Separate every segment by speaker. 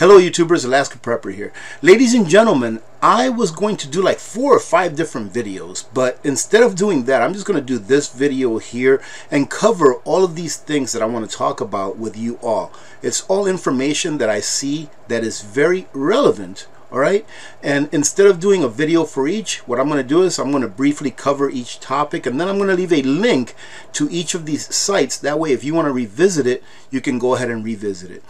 Speaker 1: Hello YouTubers, Alaska Prepper here. Ladies and gentlemen, I was going to do like 4 or 5 different videos, but instead of doing that, I'm just going to do this video here and cover all of these things that I want to talk about with you all. It's all information that I see that is very relevant. Alright, and instead of doing a video for each, what I'm going to do is I'm going to briefly cover each topic, and then I'm going to leave a link to each of these sites. That way, if you want to revisit it, you can go ahead and revisit it.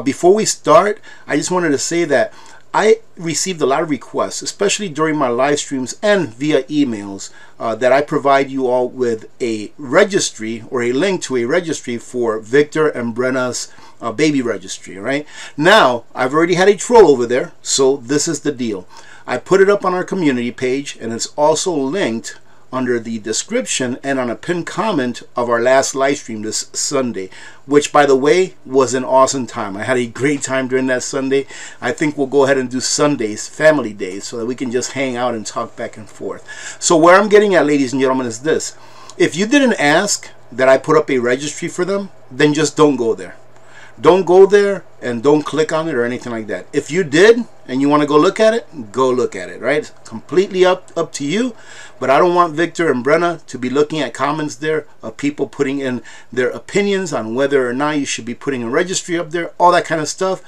Speaker 1: Before we start, I just wanted to say that I received a lot of requests, especially during my live streams and via emails, that I provide you all with a registry or a link to a registry for Victor and Brenna's baby registry. Right now, I've already had a troll over there, so this is the deal. I put it up on our community page, and it's also linked under the description and on a pinned comment of our last live stream this Sunday, which, by the way, was an awesome time. I had a great time during that Sunday. I think we'll go ahead and do Sundays, family days, so that we can just hang out and talk back and forth. So where I'm getting at, ladies and gentlemen, is this. If you didn't ask that I put up a registry for them, then just don't go there. Don't go there and don't click on it or anything like that. If you did and you want to go look at it, go look at it, right? It's completely up to you. But I don't want Victor and Brenna to be looking at comments there of people putting in their opinions on whether or not you should be putting a registry up there, all that kind of stuff.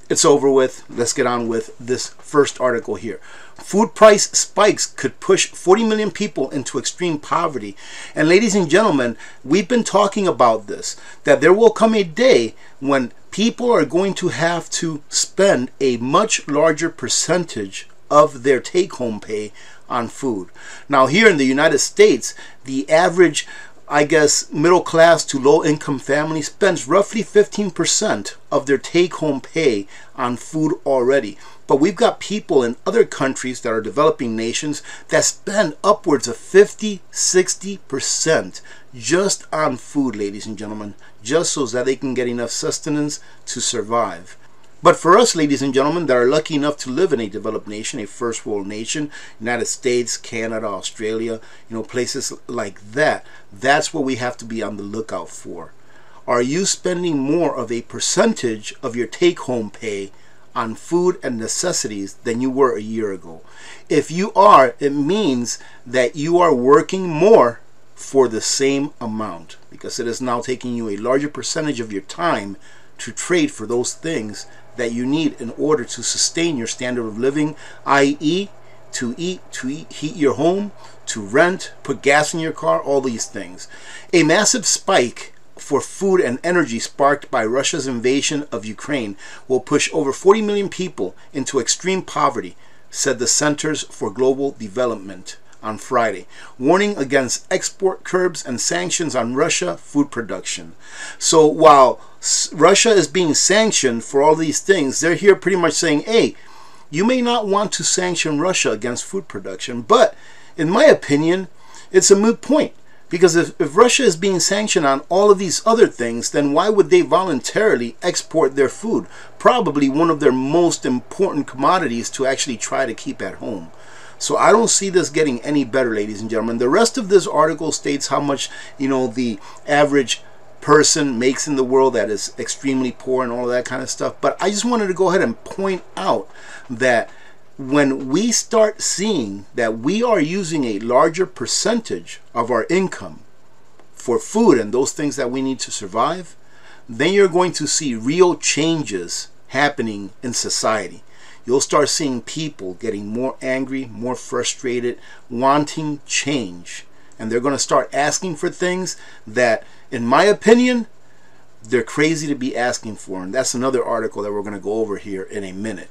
Speaker 1: It's over with. Let's get on with this first article here. Food price spikes could push 40 million people into extreme poverty. And ladies and gentlemen, we've been talking about this, that there will come a day when people are going to have to spend a much larger percentage of their take-home pay on food. Now here in the United States, the average, I guess, middle class to low income family spends roughly 15% of their take-home pay on food already. But we've got people in other countries that are developing nations that spend upwards of 50-60% just on food, ladies and gentlemen, just so that they can get enough sustenance to survive. But for us, ladies and gentlemen, that are lucky enough to live in a developed nation, a first world nation, United States, Canada, Australia, places like that, that's what we have to be on the lookout for. Are you spending more of a percentage of your take-home pay on food and necessities than you were a year ago? If you are, it means that you are working more for the same amount, because it is now taking you a larger percentage of your time to trade for those things that you need in order to sustain your standard of living, i.e. to heat your home, to rent, put gas in your car, all these things. A massive spike for food and energy sparked by Russia's invasion of Ukraine will push over 40 million people into extreme poverty, said the Centers for Global Development on Friday, warning against export curbs and sanctions on Russia food production. So while Russia is being sanctioned for all these things, they're here pretty much saying, hey, you may not want to sanction Russia against food production, but in my opinion, it's a moot point. Because if Russia is being sanctioned on all of these other things, then why would they voluntarily export their food? Probably one of their most important commodities to actually try to keep at home. So I don't see this getting any better, ladies and gentlemen. The rest of this article states how much, the average person makes in the world that is extremely poor and all of that kind of stuff. But I just wanted to go ahead and point out that when we start seeing that we are using a larger percentage of our income for food and those things that we need to survive, then you're going to see real changes happening in society. You'll start seeing people getting more angry, more frustrated, wanting change. And they're going to start asking for things that, in my opinion, they're crazy to be asking for. And that's another article that we're going to go over here in a minute.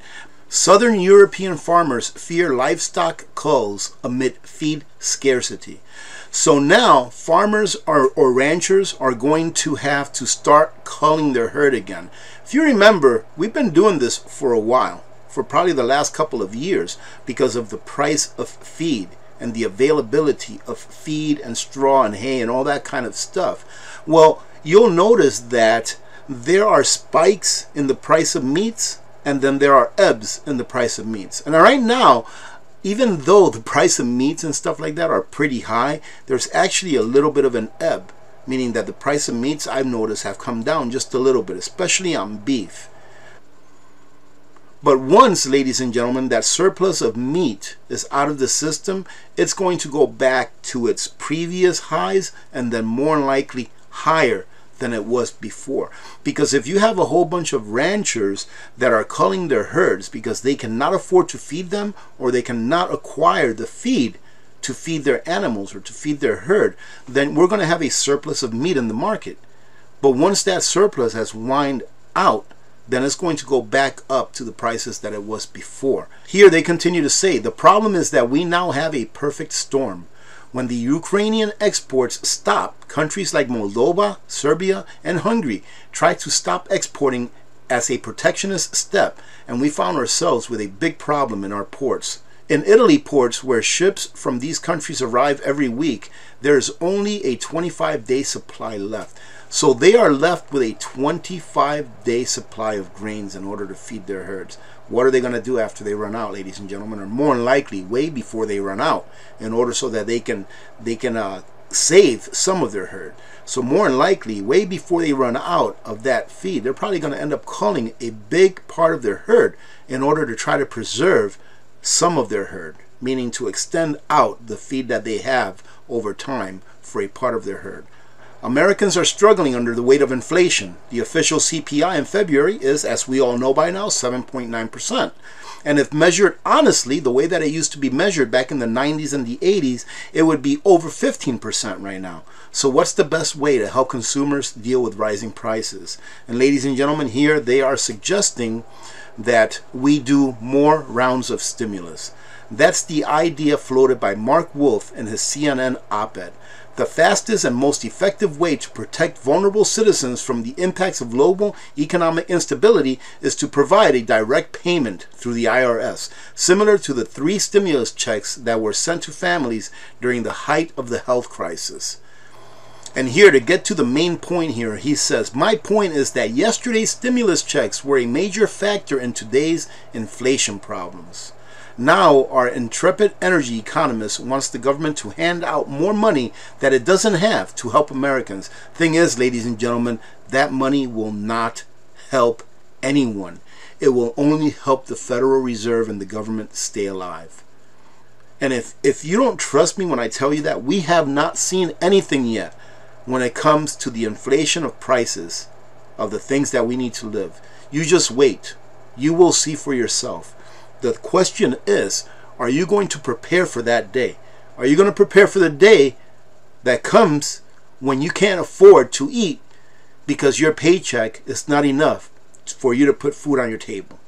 Speaker 1: Southern European farmers fear livestock culls amid feed scarcity. So now farmers or ranchers are going to have to start culling their herd again. If you remember, we've been doing this for a while, for probably the last couple of years, because of the price of feed and the availability of feed and straw and hay and all that kind of stuff. Well, you'll notice that there are spikes in the price of meats, and then there are ebbs in the price of meats. And right now, even though the price of meats and stuff like that are pretty high, there's actually a little bit of an ebb, meaning that the price of meats, I've noticed, have come down just a little bit, especially on beef. But once, ladies and gentlemen, that surplus of meat is out of the system, it's going to go back to its previous highs, and then more likely higher than it was before. Because if you have a whole bunch of ranchers that are culling their herds because they cannot afford to feed them, or they cannot acquire the feed to feed their animals or to feed their herd, then we're going to have a surplus of meat in the market. But once that surplus has wind out, then it's going to go back up to the prices that it was before. Here they continue to say, the problem is that we now have a perfect storm. When the Ukrainian exports stop, countries like Moldova, Serbia, and Hungary tried to stop exporting as a protectionist step, and we found ourselves with a big problem in our ports. In Italy ports, where ships from these countries arrive every week, there is only a 25-day supply left. So they are left with a 25-day supply of grains in order to feed their herds. What are they going to do after they run out, ladies and gentlemen? Or more than likely, way before they run out, in order so that they can save some of their herd. So more than likely, way before they run out of that feed, they're probably going to end up culling a big part of their herd in order to try to preserve some of their herd, meaning to extend out the feed that they have over time for a part of their herd. Americans are struggling under the weight of inflation. The official CPI in February is, as we all know by now, 7.9%. And if measured honestly, the way that it used to be measured back in the 90s and the 80s, it would be over 15% right now. So what's the best way to help consumers deal with rising prices? And ladies and gentlemen, here they are suggesting that we do more rounds of stimulus. That's the idea floated by Mark Wolf in his CNN op-ed. The fastest and most effective way to protect vulnerable citizens from the impacts of global economic instability is to provide a direct payment through the IRS, similar to the 3 stimulus checks that were sent to families during the height of the health crisis. And here, to get to the main point here, he says, my point is that yesterday's stimulus checks were a major factor in today's inflation problems. Now, our intrepid energy economist wants the government to hand out more money that it doesn't have to help Americans. Thing is, ladies and gentlemen, that money will not help anyone. It will only help the Federal Reserve and the government stay alive. And if you don't trust me when I tell you that, we have not seen anything yet when it comes to the inflation of prices of the things that we need to live. You just wait. You will see for yourself. The question is, are you going to prepare for that day? Are you going to prepare for the day that comes when you can't afford to eat because your paycheck is not enough for you to put food on your table?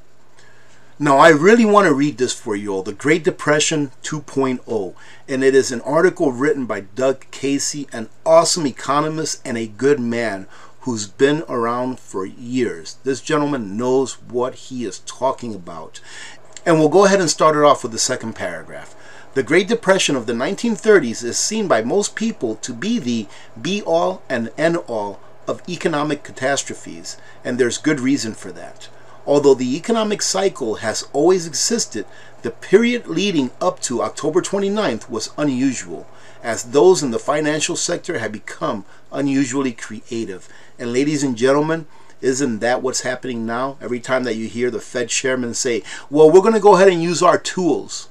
Speaker 1: Now, I really want to read this for you all, The Great Depression 2.0. And it is an article written by Doug Casey, an awesome economist and a good man who's been around for years. This gentleman knows what he is talking about. And we'll go ahead and start it off with the second paragraph. The Great Depression of the 1930s is seen by most people to be the be-all and end-all of economic catastrophes, and there's good reason for that. Although the economic cycle has always existed, the period leading up to October 29th was unusual, as those in the financial sector had become unusually creative. And ladies and gentlemen, isn't that what's happening now? Every time that you hear the Fed chairman say, well, we're going to go ahead and use our tools.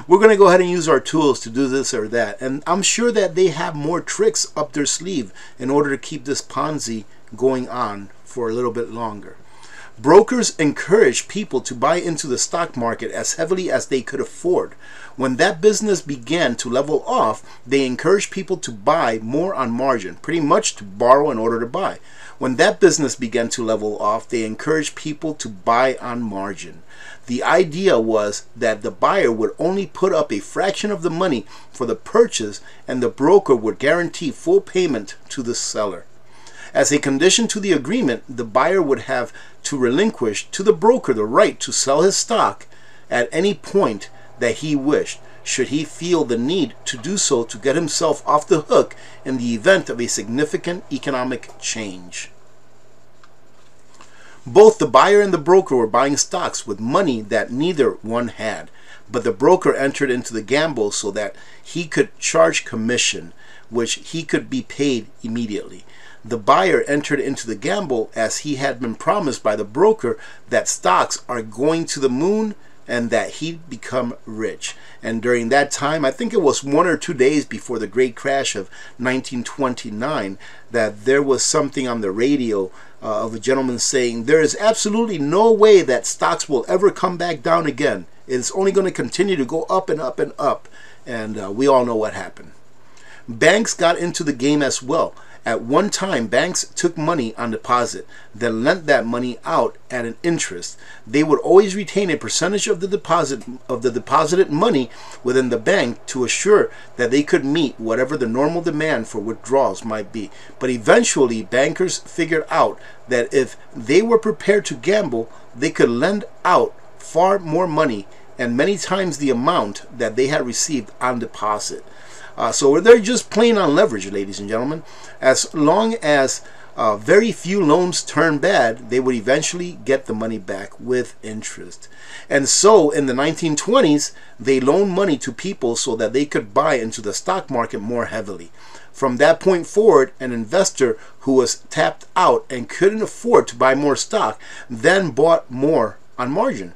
Speaker 1: We're going to go ahead and use our tools to do this or that. And I'm sure that they have more tricks up their sleeve in order to keep this Ponzi going on for a little bit longer. Brokers encourage people to buy into the stock market as heavily as they could afford. When that business began to level off, they encouraged people to buy more on margin, pretty much to borrow in order to buy. When that business began to level off, they encouraged people to buy on margin. The idea was that the buyer would only put up a fraction of the money for the purchase, and the broker would guarantee full payment to the seller. As a condition to the agreement, the buyer would have to relinquish to the broker the right to sell his stock at any point that he wished, should he feel the need to do so to get himself off the hook in the event of a significant economic change. Both the buyer and the broker were buying stocks with money that neither one had, but the broker entered into the gamble so that he could charge commission, which he could be paid immediately. the buyer entered into the gamble as he had been promised by the broker that stocks are going to the moon and that he'd become rich. And during that time, I think it was 1 or 2 days before the great crash of 1929, that there was something on the radio of a gentleman saying there is absolutely no way that stocks will ever come back down again. It's only going to continue to go up and up and up. And we all know what happened. Banks got into the game as well. At one time, banks took money on deposit, then lent that money out at an interest. They would always retain a percentage of the deposited money within the bank to assure that they could meet whatever the normal demand for withdrawals might be. But eventually, bankers figured out that if they were prepared to gamble, they could lend out far more money and many times the amount that they had received on deposit. So they're just playing on leverage, ladies and gentlemen. As long as very few loans turn bad, they would eventually get the money back with interest. And so in the 1920s, they loaned money to people so that they could buy into the stock market more heavily. From that point forward, an investor who was tapped out and couldn't afford to buy more stock then bought more on margin.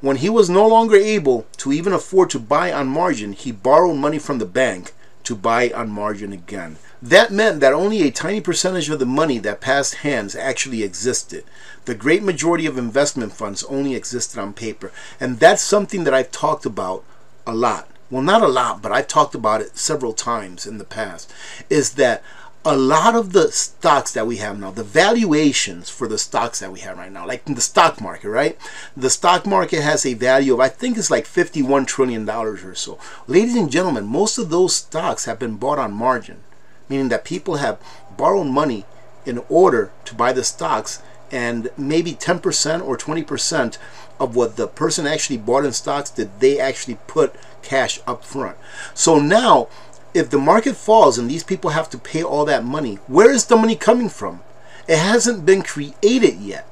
Speaker 1: When he was no longer able to even afford to buy on margin, he borrowed money from the bank to buy on margin again. That meant that only a tiny percentage of the money that passed hands actually existed. The great majority of investment funds only existed on paper. And that's something that I've talked about a lot. Well, not a lot, but I've talked about it several times in the past. Is that a lot of the stocks that we have now, the valuations for the stocks that we have right now, like in the stock market, right? The stock market has a value of, I think it's like $51 trillion or so. Ladies and gentlemen, most of those stocks have been bought on margin, meaning that people have borrowed money in order to buy the stocks, and maybe 10% or 20% of what the person actually bought in stocks did they actually put cash up front. So now, if the market falls and these people have to pay all that money, where is the money coming from? It hasn't been created yet.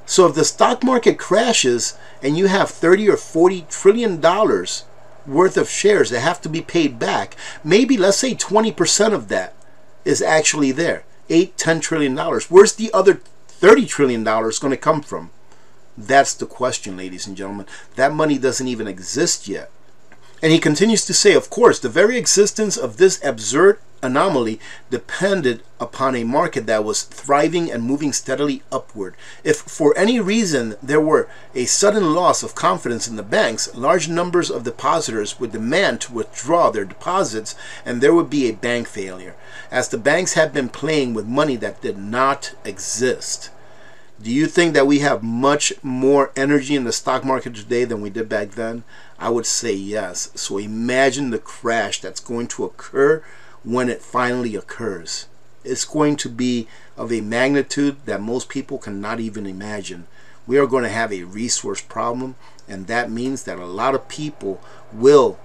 Speaker 1: So if the stock market crashes and you have 30 or 40 trillion dollars worth of shares that have to be paid back, maybe let's say 20% of that is actually there. 8-10 trillion dollars. Where's the other 30 trillion dollars going to come from? That's the question, ladies and gentlemen. That money doesn't even exist yet. And he continues to say, of course, the very existence of this absurd anomaly depended upon a market that was thriving and moving steadily upward. If for any reason there were a sudden loss of confidence in the banks, large numbers of depositors would demand to withdraw their deposits, and there would be a bank failure, as the banks had been playing with money that did not exist. Do you think that we have much more energy in the stock market today than we did back then? I would say yes. So imagine the crash that's going to occur when it finally occurs. It's going to be of a magnitude that most people cannot even imagine. We are going to have a resource problem, and that means that a lot of people will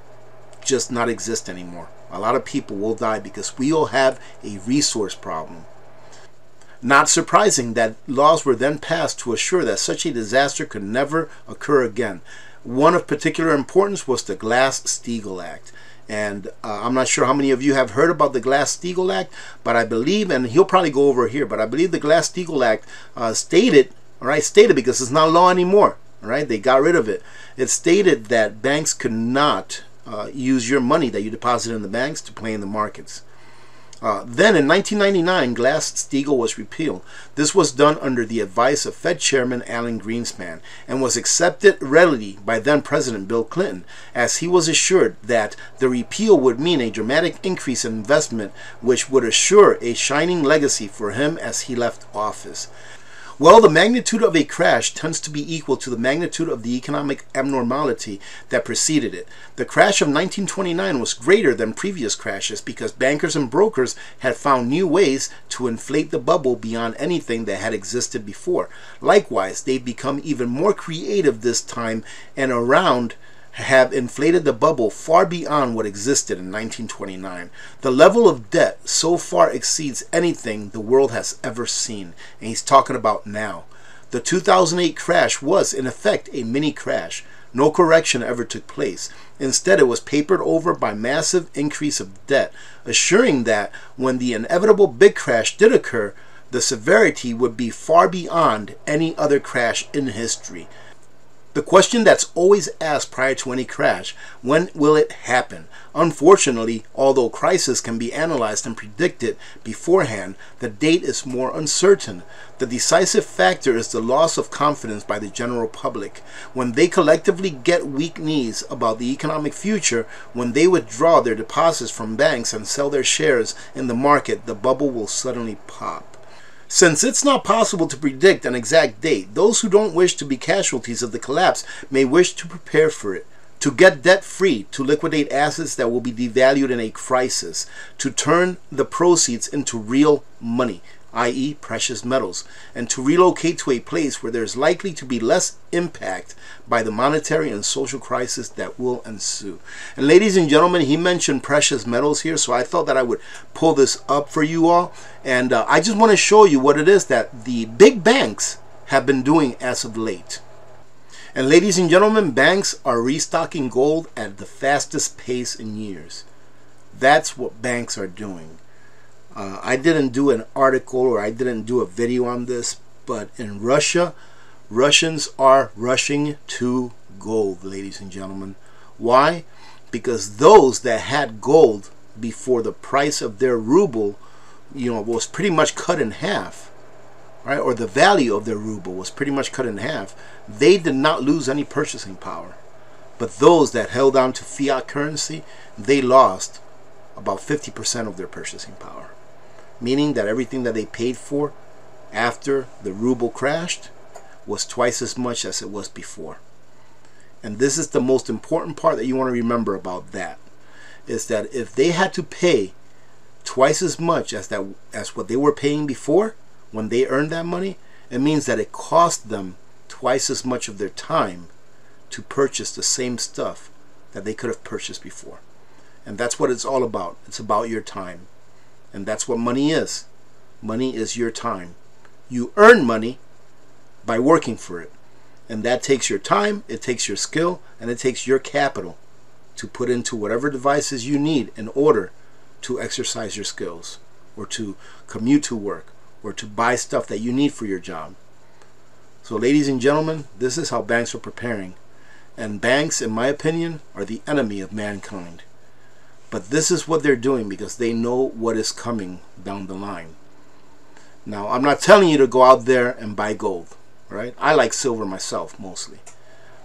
Speaker 1: just not exist anymore. A lot of people will die because we will have a resource problem. Not surprising that laws were then passed to assure that such a disaster could never occur again. One of particular importance was the GlassSteagall Act. And I'm not sure how many of you have heard about the GlassSteagall Act, but I believe, and he'll probably go over here, but I believe the GlassSteagall Act stated because it's not law anymore, all right? They got rid of it. It stated that banks could not use your money that you deposit in the banks to play in the markets. Then in 1999, GlassSteagall was repealed. This was done under the advice of Fed Chairman Alan Greenspan and was accepted readily by then President Bill Clinton, as he was assured that the repeal would mean a dramatic increase in investment, which would assure a shining legacy for him as he left office. Well, the magnitude of a crash tends to be equal to the magnitude of the economic abnormality that preceded it. The crash of 1929 was greater than previous crashes because bankers and brokers had found new ways to inflate the bubble beyond anything that had existed before. Likewise, they've become even more creative this time and have inflated the bubble far beyond what existed in 1929. The level of debt so far exceeds anything the world has ever seen, and he's talking about now. The 2008 crash was, in effect, a mini crash. No correction ever took place. Instead, it was papered over by massive increase of debt, assuring that when the inevitable big crash did occur, the severity would be far beyond any other crash in history. The question that's always asked prior to any crash: when will it happen? Unfortunately, although crisis can be analyzed and predicted beforehand, the date is more uncertain. The decisive factor is the loss of confidence by the general public. When they collectively get weak knees about the economic future, when they withdraw their deposits from banks and sell their shares in the market, the bubble will suddenly pop. Since it's not possible to predict an exact date, those who don't wish to be casualties of the collapse may wish to prepare for it, to get debt-free, to liquidate assets that will be devalued in a crisis, to turn the proceeds into real money, i.e. precious metals, and to relocate to a place where there's likely to be less impact by the monetary and social crisis that will ensue. And ladies and gentlemen, he mentioned precious metals here, so I thought that I would pull this up for you all. And I just want to show you what it is that the big banks have been doing as of late. And ladies and gentlemen, banks are restocking gold at the fastest pace in years. That's what banks are doing. I didn't do an article or I didn't do a video on this, but in Russia, Russians are rushing to gold, ladies and gentlemen. Why? Because those that had gold before the price of their ruble, was pretty much cut in half, right? Or the value of their ruble was pretty much cut in half. They did not lose any purchasing power. But those that held on to fiat currency, they lost about 50% of their purchasing power. Meaning that everything that they paid for after the ruble crashed was twice as much as it was before. And this is the most important part that you want to remember about that, is that if they had to pay twice as much as what they were paying before when they earned that money, it means that it cost them twice as much of their time to purchase the same stuff that they could have purchased before. And that's what it's all about. It's about your time. And that's what money is. Money is your time. You earn money by working for it. And that takes your time, it takes your skill, and it takes your capital to put into whatever devices you need in order to exercise your skills, or to commute to work, or to buy stuff that you need for your job. So ladies and gentlemen, this is how banks are preparing. And banks, in my opinion, are the enemy of mankind. But this is what they're doing because they know what is coming down the line. Now, I'm not telling you to go out there and buy gold, right? I like silver myself, mostly.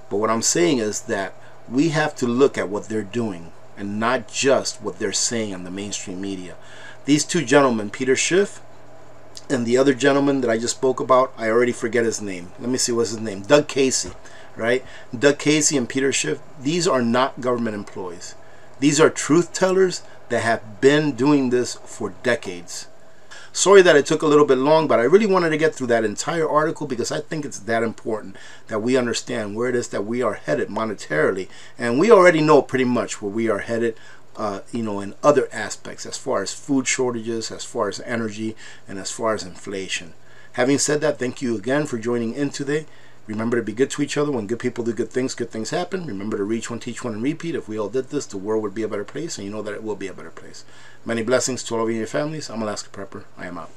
Speaker 1: But what I'm saying is that we have to look at what they're doing and not just what they're saying on the mainstream media. These two gentlemen, Peter Schiff and the other gentleman that I just spoke about, I already forget his name. Let me see, what's his name? Doug Casey, right? Doug Casey and Peter Schiff, these are not government employees. These are truth tellers that have been doing this for decades. Sorry that it took a little bit long, but I really wanted to get through that entire article because I think it's that important that we understand where it is that we are headed monetarily. And we already know pretty much where we are headed, in other aspects, as far as food shortages, as far as energy, and as far as inflation. Having said that, thank you again for joining in today. Remember to be good to each other. When good people do good things happen. Remember to reach one, teach one, and repeat. If we all did this, the world would be a better place, and you know that it will be a better place. Many blessings to all of you and your families. I'm Alaska Prepper. I am out.